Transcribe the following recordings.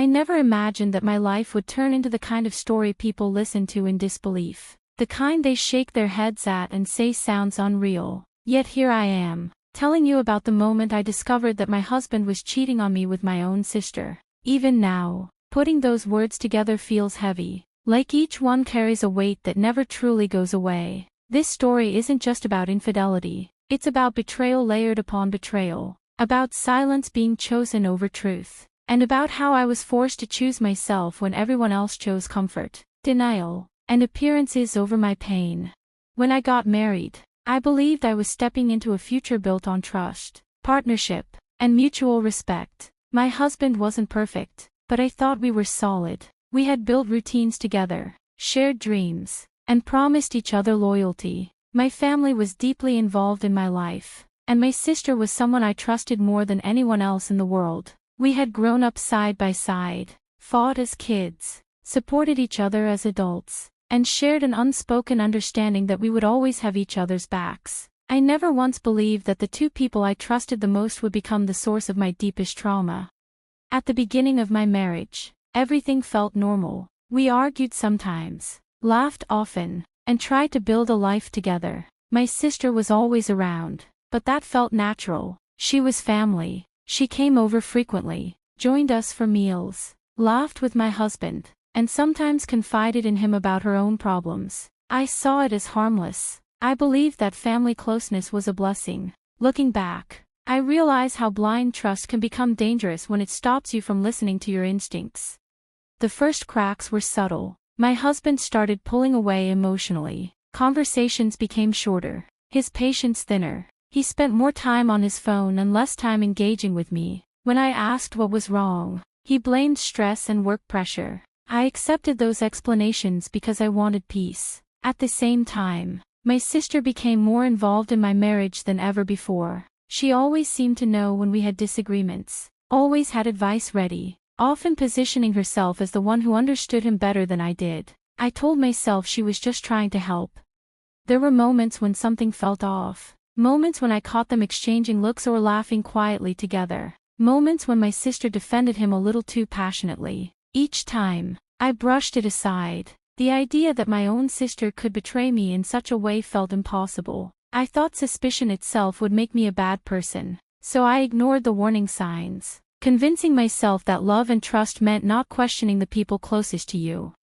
I never imagined that my life would turn into the kind of story people listen to in disbelief. The kind they shake their heads at and say sounds unreal. Yet here I am, telling you about the moment I discovered that my husband was cheating on me with my own sister. Even now, putting those words together feels heavy, like each one carries a weight that never truly goes away. This story isn't just about infidelity, it's about betrayal layered upon betrayal, about silence being chosen over truth, and about how I was forced to choose myself when everyone else chose comfort, denial, and appearances over my pain. When I got married, I believed I was stepping into a future built on trust, partnership, and mutual respect. My husband wasn't perfect, but I thought we were solid. We had built routines together, shared dreams, and promised each other loyalty. My family was deeply involved in my life, and my sister was someone I trusted more than anyone else in the world. We had grown up side by side, fought as kids, supported each other as adults, and shared an unspoken understanding that we would always have each other's backs. I never once believed that the two people I trusted the most would become the source of my deepest trauma. At the beginning of my marriage, everything felt normal. We argued sometimes, laughed often, and tried to build a life together. My sister was always around, but that felt natural. She was family. She came over frequently, joined us for meals, laughed with my husband, and sometimes confided in him about her own problems. I saw it as harmless. I believed that family closeness was a blessing. Looking back, I realize how blind trust can become dangerous when it stops you from listening to your instincts. The first cracks were subtle. My husband started pulling away emotionally. Conversations became shorter, his patience thinner. He spent more time on his phone and less time engaging with me. When I asked what was wrong, he blamed stress and work pressure. I accepted those explanations because I wanted peace. At the same time, my sister became more involved in my marriage than ever before. She always seemed to know when we had disagreements, always had advice ready, often positioning herself as the one who understood him better than I did. I told myself she was just trying to help. There were moments when something felt off. Moments when I caught them exchanging looks or laughing quietly together. Moments when my sister defended him a little too passionately. Each time, I brushed it aside. The idea that my own sister could betray me in such a way felt impossible. I thought suspicion itself would make me a bad person, so I ignored the warning signs, convincing myself that love and trust meant not questioning the people closest to you.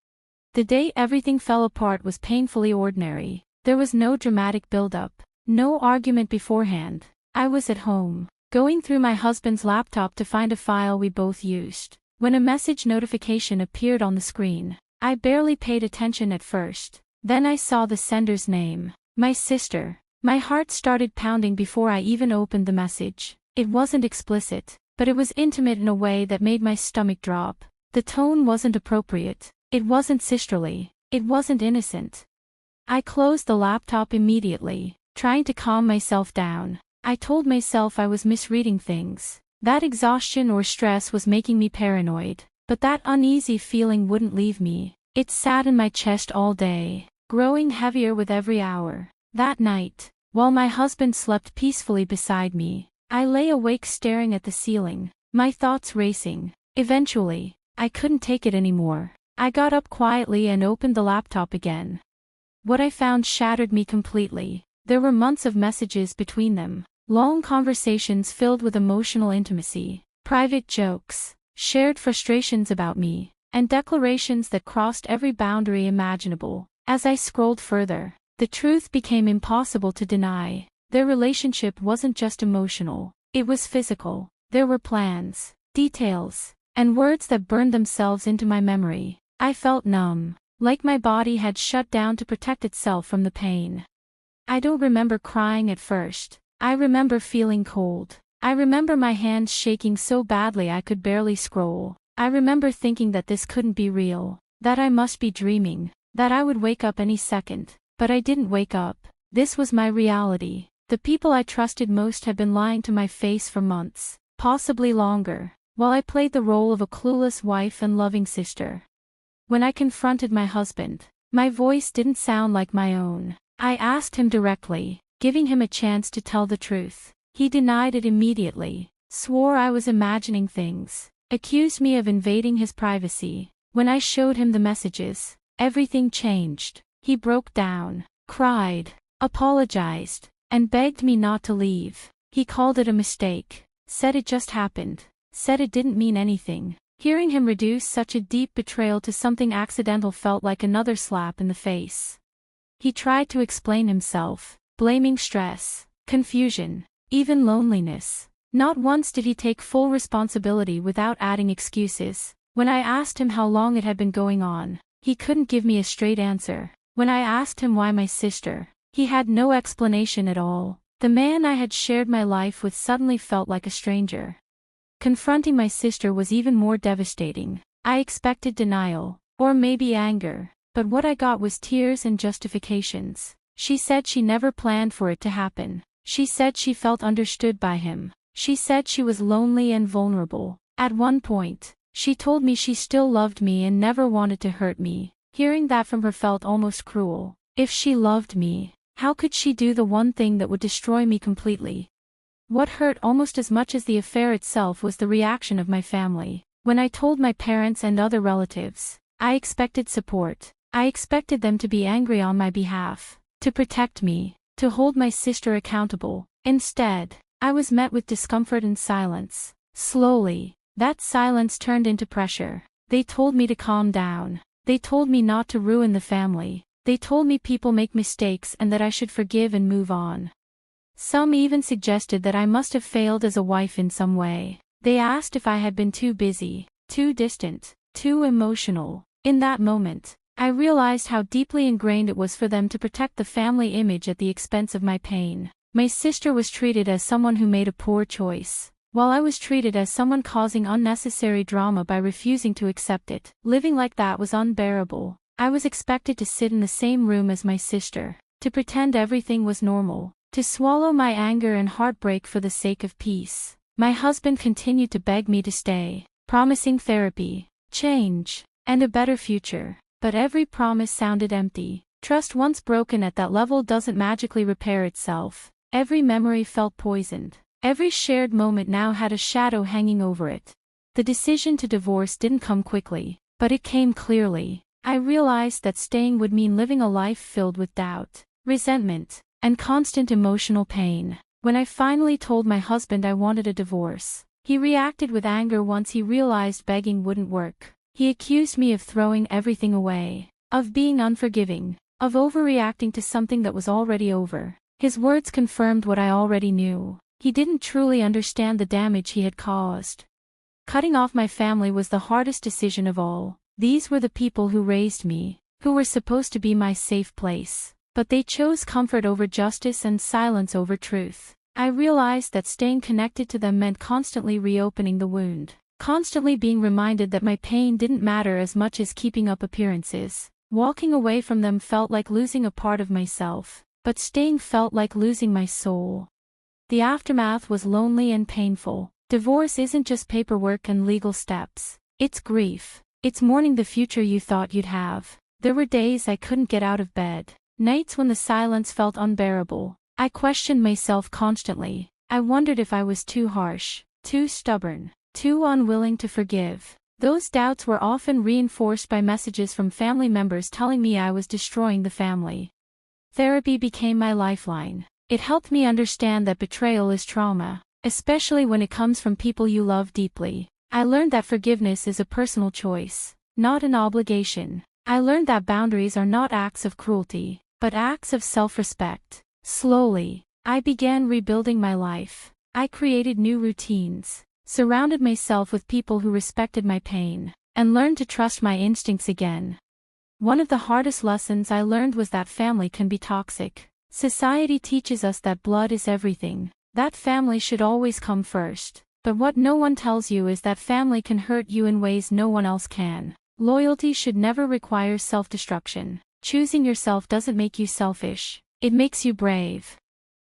The day everything fell apart was painfully ordinary. There was no dramatic build-up. No argument beforehand. I was at home, going through my husband's laptop to find a file we both used, when a message notification appeared on the screen. I barely paid attention at first. Then I saw the sender's name, my sister. My heart started pounding before I even opened the message. It wasn't explicit, but it was intimate in a way that made my stomach drop. The tone wasn't appropriate. It wasn't sisterly. It wasn't innocent. I closed the laptop immediately, trying to calm myself down. I told myself I was misreading things. That exhaustion or stress was making me paranoid. But that uneasy feeling wouldn't leave me. It sat in my chest all day, growing heavier with every hour. That night, while my husband slept peacefully beside me, I lay awake staring at the ceiling, my thoughts racing. Eventually, I couldn't take it anymore. I got up quietly and opened the laptop again. What I found shattered me completely. There were months of messages between them, long conversations filled with emotional intimacy, private jokes, shared frustrations about me, and declarations that crossed every boundary imaginable. As I scrolled further, the truth became impossible to deny. Their relationship wasn't just emotional, it was physical. There were plans, details, and words that burned themselves into my memory. I felt numb, like my body had shut down to protect itself from the pain. I don't remember crying at first. I remember feeling cold. I remember my hands shaking so badly I could barely scroll. I remember thinking that this couldn't be real, that I must be dreaming, that I would wake up any second. But I didn't wake up. This was my reality. The people I trusted most had been lying to my face for months, possibly longer, while I played the role of a clueless wife and loving sister. When I confronted my husband, my voice didn't sound like my own. I asked him directly, giving him a chance to tell the truth. He denied it immediately, swore I was imagining things, accused me of invading his privacy. When I showed him the messages, everything changed. He broke down, cried, apologized, and begged me not to leave. He called it a mistake, said it just happened, said it didn't mean anything. Hearing him reduce such a deep betrayal to something accidental felt like another slap in the face. He tried to explain himself, blaming stress, confusion, even loneliness. Not once did he take full responsibility without adding excuses. When I asked him how long it had been going on, he couldn't give me a straight answer. When I asked him why my sister, he had no explanation at all. The man I had shared my life with suddenly felt like a stranger. Confronting my sister was even more devastating. I expected denial, or maybe anger, but what I got was tears and justifications. She said she never planned for it to happen. She said she felt understood by him. She said she was lonely and vulnerable. At one point, she told me she still loved me and never wanted to hurt me. Hearing that from her felt almost cruel. If she loved me, how could she do the one thing that would destroy me completely? What hurt almost as much as the affair itself was the reaction of my family. When I told my parents and other relatives, I expected support. I expected them to be angry on my behalf, to protect me, to hold my sister accountable. Instead, I was met with discomfort and silence. Slowly, that silence turned into pressure. They told me to calm down. They told me not to ruin the family. They told me people make mistakes and that I should forgive and move on. Some even suggested that I must have failed as a wife in some way. They asked if I had been too busy, too distant, too emotional. In that moment, I realized how deeply ingrained it was for them to protect the family image at the expense of my pain. My sister was treated as someone who made a poor choice, while I was treated as someone causing unnecessary drama by refusing to accept it. Living like that was unbearable. I was expected to sit in the same room as my sister, to pretend everything was normal, to swallow my anger and heartbreak for the sake of peace. My husband continued to beg me to stay, promising therapy, change, and a better future. But every promise sounded empty. Trust once broken at that level doesn't magically repair itself. Every memory felt poisoned. Every shared moment now had a shadow hanging over it. The decision to divorce didn't come quickly, but it came clearly. I realized that staying would mean living a life filled with doubt, resentment, and constant emotional pain. When I finally told my husband I wanted a divorce, he reacted with anger once he realized begging wouldn't work. He accused me of throwing everything away, of being unforgiving, of overreacting to something that was already over. His words confirmed what I already knew. He didn't truly understand the damage he had caused. Cutting off my family was the hardest decision of all. These were the people who raised me, who were supposed to be my safe place. But they chose comfort over justice and silence over truth. I realized that staying connected to them meant constantly reopening the wound, constantly being reminded that my pain didn't matter as much as keeping up appearances. Walking away from them felt like losing a part of myself, but staying felt like losing my soul. The aftermath was lonely and painful. Divorce isn't just paperwork and legal steps. It's grief. It's mourning the future you thought you'd have. There were days I couldn't get out of bed. Nights when the silence felt unbearable. I questioned myself constantly. I wondered if I was too harsh, too stubborn, too unwilling to forgive. Those doubts were often reinforced by messages from family members telling me I was destroying the family. Therapy became my lifeline. It helped me understand that betrayal is trauma, especially when it comes from people you love deeply. I learned that forgiveness is a personal choice, not an obligation. I learned that boundaries are not acts of cruelty, but acts of self-respect. Slowly, I began rebuilding my life. I created new routines, surrounded myself with people who respected my pain, and learned to trust my instincts again. One of the hardest lessons I learned was that family can be toxic. Society teaches us that blood is everything, that family should always come first. But what no one tells you is that family can hurt you in ways no one else can. Loyalty should never require self-destruction. Choosing yourself doesn't make you selfish, it makes you brave.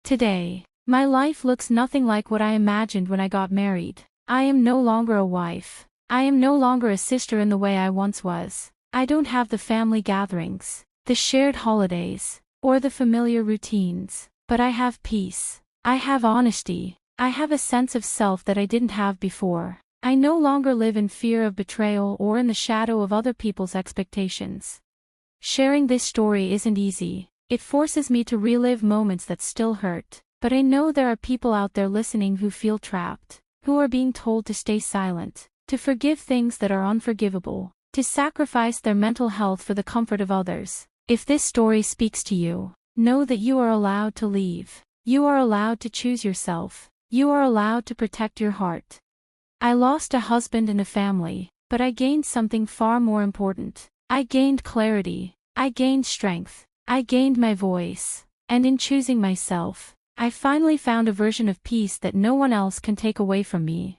Today, my life looks nothing like what I imagined when I got married. I am no longer a wife. I am no longer a sister in the way I once was. I don't have the family gatherings, the shared holidays, or the familiar routines. But I have peace. I have honesty. I have a sense of self that I didn't have before. I no longer live in fear of betrayal or in the shadow of other people's expectations. Sharing this story isn't easy. It forces me to relive moments that still hurt. But I know there are people out there listening who feel trapped, who are being told to stay silent, to forgive things that are unforgivable, to sacrifice their mental health for the comfort of others. If this story speaks to you, know that you are allowed to leave. You are allowed to choose yourself. You are allowed to protect your heart. I lost a husband and a family, but I gained something far more important. I gained clarity. I gained strength. I gained my voice. And in choosing myself, I finally found a version of peace that no one else can take away from me.